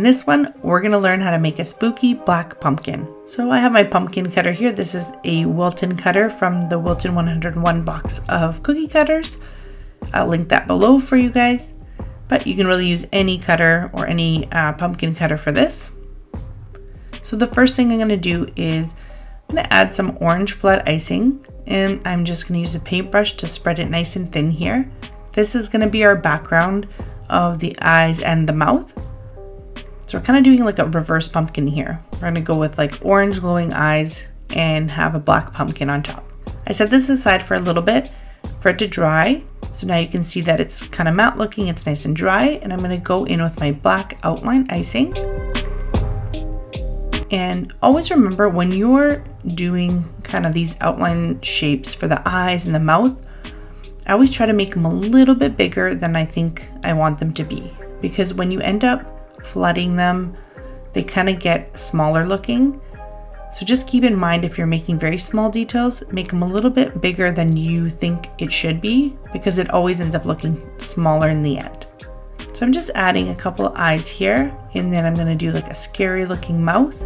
In this one, we're going to learn how to make a spooky black pumpkin. So I have my pumpkin cutter here. This is a Wilton cutter from the Wilton 101 box of cookie cutters. I'll link that below for you guys, but you can really use any cutter or any pumpkin cutter for this. So the first thing I'm going to do is I'm going to add some orange flood icing, and I'm just going to use a paintbrush to spread it nice and thin here. This is going to be our background of the eyes and the mouth. So we're kind of doing like a reverse pumpkin here. We're going to go with like orange glowing eyes and have a black pumpkin on top. I set this aside for a little bit for it to dry. So now you can see that it's kind of matte looking, it's nice and dry, and I'm going to go in with my black outline icing. And always remember, when you're doing kind of these outline shapes for the eyes and the mouth, I always try to make them a little bit bigger than I think I want them to be, because when you end up flooding them, they kind of get smaller looking. So just keep in mind, if you're making very small details, make them a little bit bigger than you think it should be, because it always ends up looking smaller in the end. So I'm just adding a couple of eyes here, and then I'm going to do like a scary looking mouth.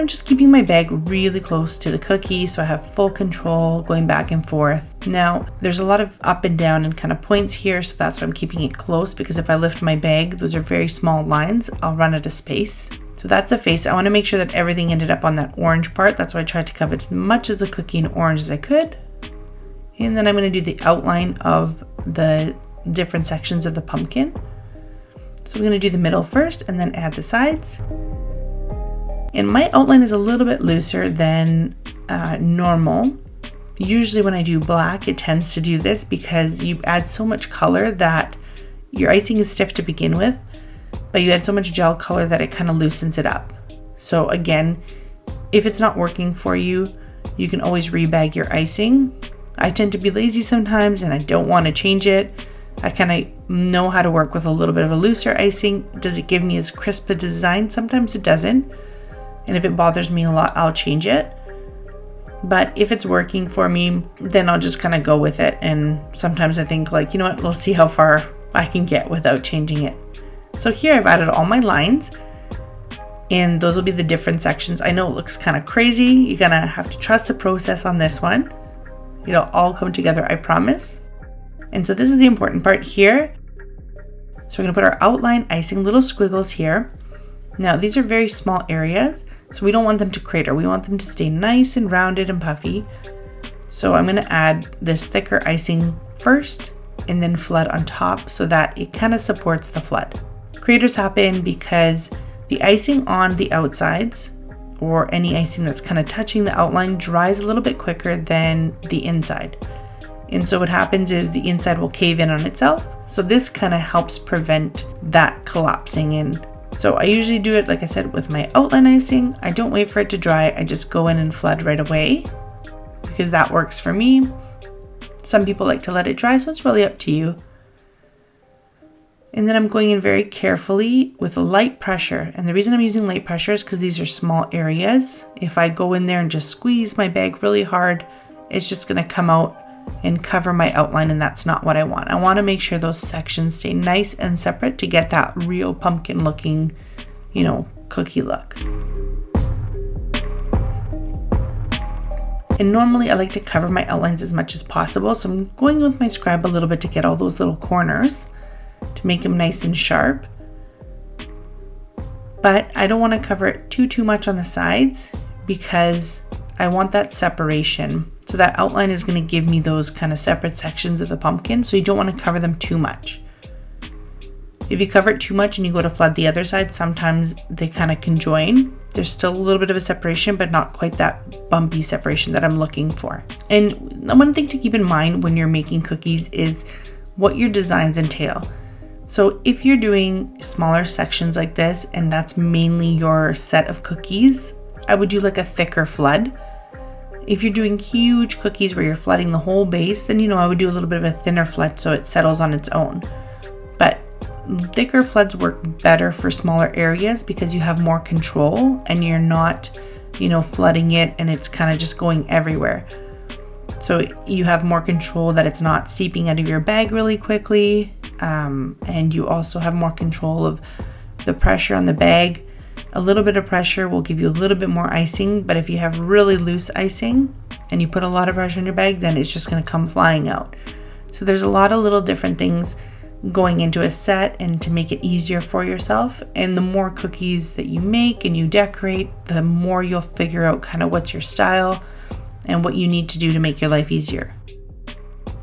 I'm just keeping my bag really close to the cookie so I have full control going back and forth. Now, there's a lot of up and down and kind of points here, so that's why I'm keeping it close, because if I lift my bag, those are very small lines, I'll run out of space. So that's the face. I want to make sure that everything ended up on that orange part. That's why I tried to cover as much of the cookie in orange as I could. And then I'm going to do the outline of the different sections of the pumpkin. So I'm going to do the middle first and then add the sides. And my outline is a little bit looser than normal. Usually when I do black, it tends to do this because you add so much color that your icing is stiff to begin with, but you add so much gel color that it kind of loosens it up. So again, if it's not working for you, you can always rebag your icing. I tend to be lazy sometimes and I don't want to change it. I kind of know how to work with a little bit of a looser icing. Does it give me as crisp a design? Sometimes it doesn't. And if it bothers me a lot, I'll change it. But if it's working for me, then I'll just kind of go with it. And sometimes I think like, you know what, we'll see how far I can get without changing it. So here I've added all my lines, and those will be the different sections. I know it looks kind of crazy. You're gonna have to trust the process on this one. It'll all come together, I promise. And so this is the important part here. So we're gonna put our outline icing, little squiggles here. Now these are very small areas, so we don't want them to crater. We want them to stay nice and rounded and puffy. So I'm gonna add this thicker icing first and then flood on top so that it kind of supports the flood. Craters happen because the icing on the outsides, or any icing that's kind of touching the outline, dries a little bit quicker than the inside. And so what happens is the inside will cave in on itself. So this kind of helps prevent that collapsing in. So I usually do it, like I said, with my outline icing. I don't wait for it to dry. I just go in and flood right away because that works for me. Some people like to let it dry, so it's really up to you. And then I'm going in very carefully with light pressure. And the reason I'm using light pressure is because these are small areas. If I go in there and just squeeze my bag really hard, it's just going to come out and cover my outline, and that's not what I want. I want to make sure those sections stay nice and separate to get that real pumpkin looking, cookie look. And normally I like to cover my outlines as much as possible. So I'm going with my scribe a little bit to get all those little corners to make them nice and sharp. But I don't want to cover it too much on the sides because I want that separation. So that outline is going to give me those kind of separate sections of the pumpkin. So you don't want to cover them too much. If you cover it too much and you go to flood the other side, sometimes they kind of conjoin. There's still a little bit of a separation, but not quite that bumpy separation that I'm looking for. And one thing to keep in mind when you're making cookies is what your designs entail. So if you're doing smaller sections like this, and that's mainly your set of cookies, I would do like a thicker flood. If you're doing huge cookies where you're flooding the whole base, then I would do a little bit of a thinner flood so it settles on its own. But thicker floods work better for smaller areas because you have more control and you're not, flooding it and it's kind of just going everywhere. So you have more control that it's not seeping out of your bag really quickly. And you also have more control of the pressure on the bag. A little bit of pressure will give you a little bit more icing, but if you have really loose icing and you put a lot of pressure on your bag, then it's just going to come flying out. So there's a lot of little different things going into a set and to make it easier for yourself. And the more cookies that you make and you decorate, the more you'll figure out kind of what's your style and what you need to do to make your life easier.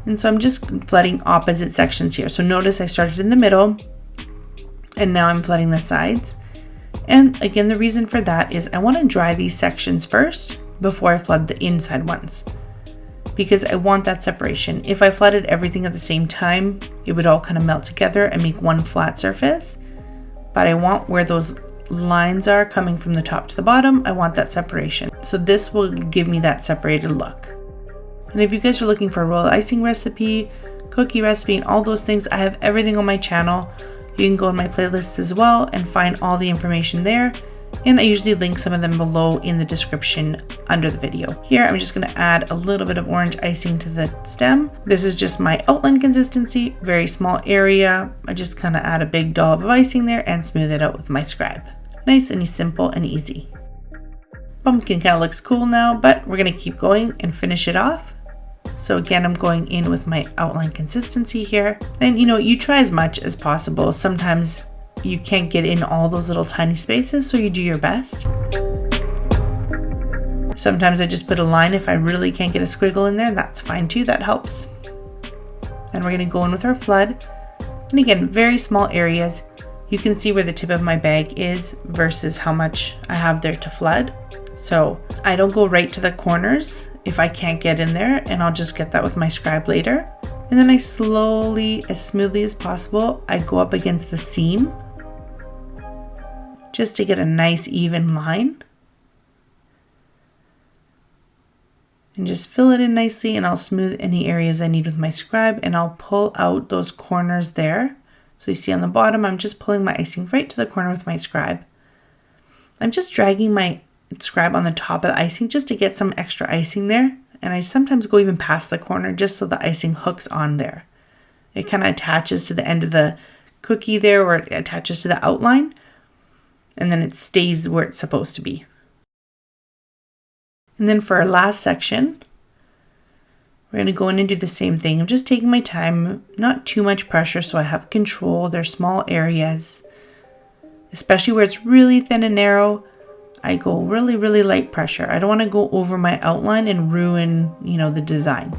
And so I'm just flooding opposite sections here. So notice I started in the middle and now I'm flooding the sides. And again, the reason for that is I want to dry these sections first before I flood the inside ones, because I want that separation. If I flooded everything at the same time, it would all kind of melt together and make one flat surface. But I want where those lines are coming from the top to the bottom, I want that separation. So this will give me that separated look. And if you guys are looking for a roll icing recipe, cookie recipe, and all those things, I have everything on my channel. You can go in my playlists as well and find all the information there. And I usually link some of them below in the description under the video. Here, I'm just going to add a little bit of orange icing to the stem. This is just my outline consistency, very small area. I just kind of add a big dollop of icing there and smooth it out with my scribe. Nice and simple and easy. Pumpkin kind of looks cool now, but we're going to keep going and finish it off. So again, I'm going in with my outline consistency here. And you try as much as possible. Sometimes you can't get in all those little tiny spaces, so you do your best. Sometimes I just put a line if I really can't get a squiggle in there. That's fine too, that helps. And we're gonna go in with our flood. And again, very small areas. You can see where the tip of my bag is versus how much I have there to flood. So I don't go right to the corners if I can't get in there, and I'll just get that with my scribe later. And then I slowly, as smoothly as possible, I go up against the seam just to get a nice even line. And just fill it in nicely, and I'll smooth any areas I need with my scribe, and I'll pull out those corners there. So you see on the bottom, I'm just pulling my icing right to the corner with my scribe. I'm just dragging my scribe on the top of the icing just to get some extra icing there. And I sometimes go even past the corner just so the icing hooks on there. It kind of attaches to the end of the cookie there, or it attaches to the outline, and then it stays where it's supposed to be. And then for our last section, we're going to go in and do the same thing. I'm just taking my time, not too much pressure so I have control. They're small areas, especially where it's really thin and narrow. I go really, really light pressure. I don't want to go over my outline and ruin, the design.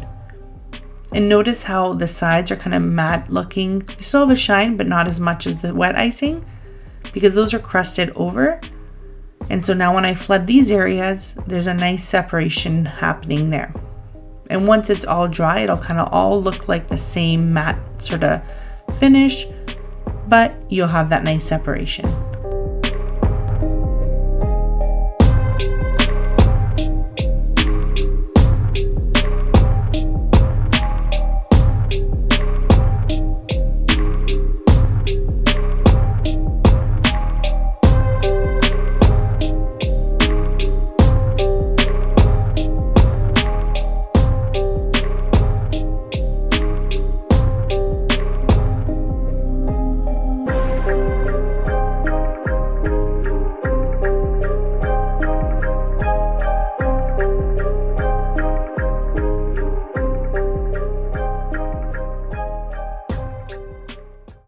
And notice how the sides are kind of matte looking. They still have a shine, but not as much as the wet icing because those are crusted over. And so now when I flood these areas, there's a nice separation happening there. And once it's all dry, it'll kind of all look like the same matte sort of finish, but you'll have that nice separation.